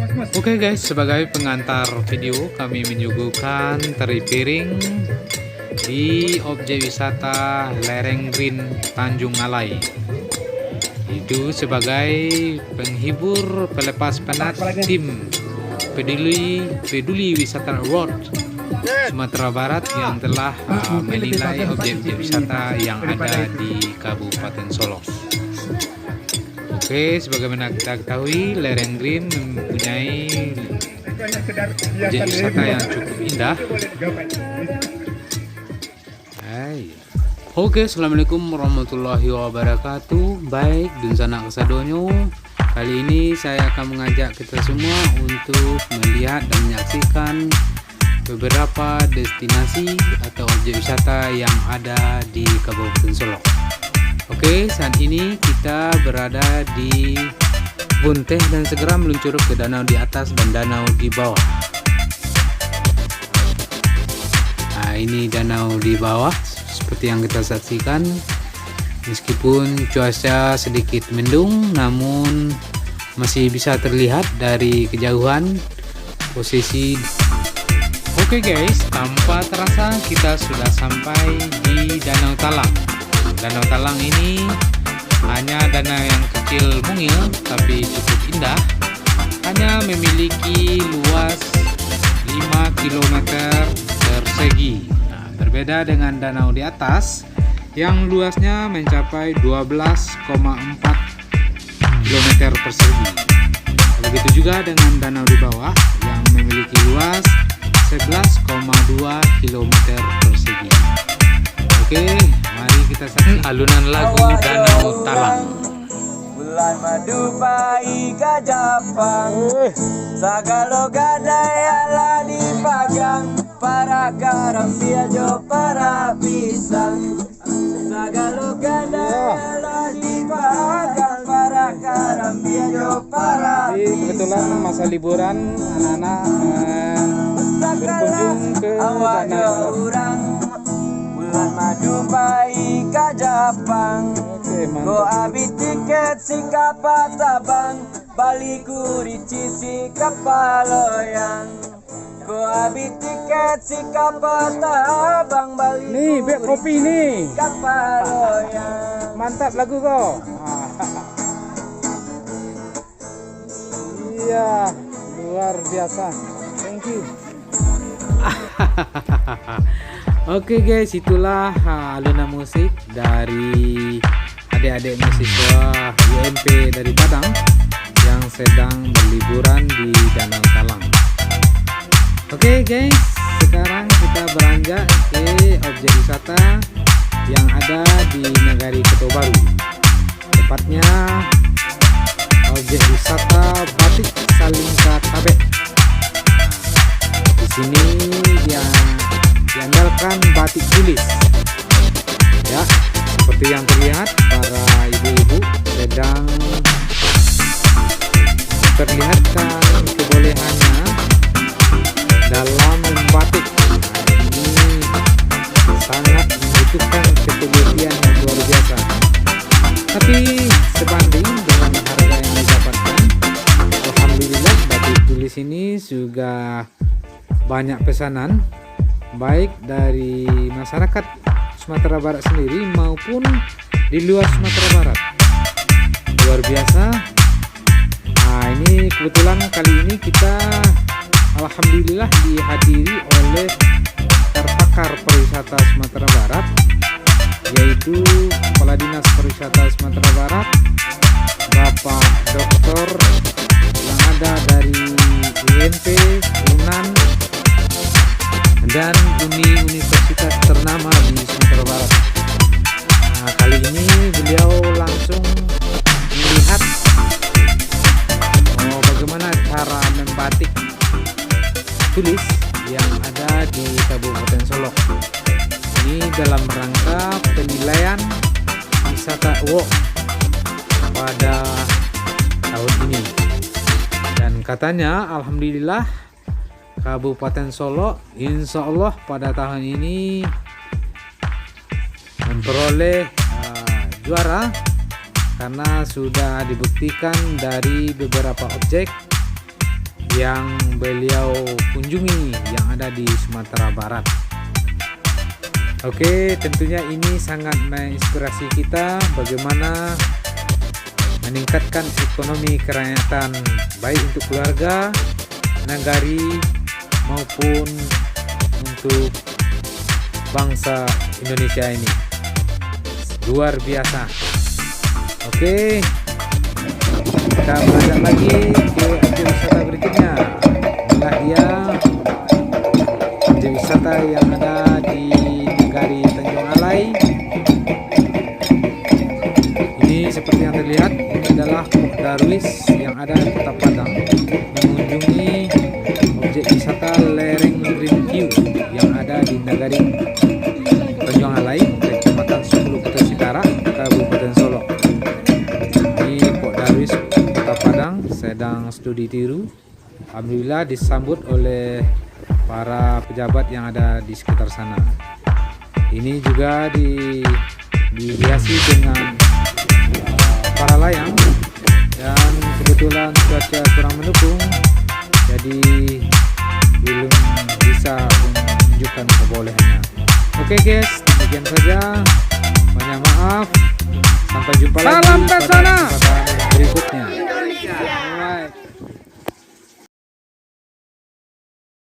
Oke guys, sebagai pengantar video kami menyuguhkan teri piring di objek wisata Lereng Green Tanjung Alai. Itu sebagai penghibur pelepas penat tim peduli wisata Award Sumatera Barat yang telah menilai objek-objek wisata yang ada di Kabupaten Solok. Oke, sebagaimana kita ketahui, Lereng Green mempunyai objek wisata yang cukup indah. Oke, assalamualaikum warahmatullahi wabarakatuh. Baik, dun sanak kesadonyo. Kali ini saya akan mengajak kita semua untuk melihat dan menyaksikan beberapa destinasi atau objek wisata yang ada di Kabupaten Solok. Oke, saat ini kita berada di Bunteh dan segera meluncur ke danau di atas dan danau di bawah. Nah, ini danau di bawah seperti yang kita saksikan. Meskipun cuaca sedikit mendung, namun masih bisa terlihat dari kejauhan posisi. Oke guys, tanpa terasa kita sudah sampai di Danau Talang. Danau Talang ini hanya danau yang kecil mungil tapi cukup indah. Hanya memiliki luas 5 km persegi. Nah, berbeda dengan danau di atas yang luasnya mencapai 12,4 km persegi. Begitu juga dengan danau di bawah yang memiliki luas 11,2 km persegi. Oke, mari kita saksikan alunan lagu Danau Talang. Bulan madu pai Japang, sagalo gadai ala dipagang, para garam piajo para pisang. Sagalo gadai ala dipagang, para garam piajo para pisang. Kebetulan masa liburan anak-anak berkunjung ke danau. Bulan madu pai Japang. Oke, Go mantap. abi tiket si kapatabang, baliku si kapaloyang. Go abi tiket si kapatabang, baliku Nih, bek kopi nih. kapaloyang. Mantap lagu kok. Iya, luar biasa. Thank you. Oke guys, itulah alunan musik dari adik-adik mahasiswa UMP dari Padang yang sedang berliburan di Danau Talang. Oke guys, sekarang kita beranjak ke objek wisata yang ada di Nagari Ketobaru. Tepatnya objek wisata Batik Salingka Tabek. Di sini dia diandalkan batik tulis. Ya, seperti yang terlihat para ibu-ibu sedang memperlihatkan kebolehannya dalam membatik. Nah, ini sangat membutuhkan ketelitian yang luar biasa. Tapi sebanding dengan harga yang didapatkan, alhamdulillah batik tulis ini juga banyak pesanan, baik dari masyarakat Sumatera Barat sendiri maupun di luar Sumatera Barat. Luar biasa. Nah, ini kebetulan kali ini kita alhamdulillah dihadiri oleh pakar pariwisata Sumatera Barat, yaitu Kepala Dinas Pariwisata Sumatera Barat, Bapak Doktor yang ada dari UNP, UNAN, dan universitas ternama di Sumatera Barat. Nah, kali ini beliau langsung melihat bagaimana cara membatik tulis yang ada di Kabupaten Solok. Ini dalam rangka penilaian wisata Award pada tahun ini. Dan katanya alhamdulillah Kabupaten Solok insya Allah pada tahun ini memperoleh juara karena sudah dibuktikan dari beberapa objek yang beliau kunjungi yang ada di Sumatera Barat. Oke, tentunya ini sangat menginspirasi kita bagaimana meningkatkan ekonomi kerakyatan baik untuk keluarga, nagari maupun untuk bangsa Indonesia ini. Luar biasa. Oke, kita berangkat lagi ke objek wisata berikutnya. Inilah dia objek wisata yang ada di Negari Tanjung Alai. Ini seperti yang terlihat, ini adalah Pok Darwis yang ada di Kota Padang mengunjungi objek wisata lereng Green View yang ada di Negari Tanjung Alai, Kecamatan 10 Kota Cikarang, Kabupaten Solok. Di Pok Darwis Kota Padang sedang studi tiru. Alhamdulillah disambut oleh para pejabat yang ada di sekitar sana. Ini juga dihiasi dengan para layang, dan kebetulan cuaca kurang mendukung, jadi belum bisa menunjukkan kebolehannya. Oke guys, demikian saja. Banyak maaf. Sampai jumpa lagi pada kesempatan berikutnya.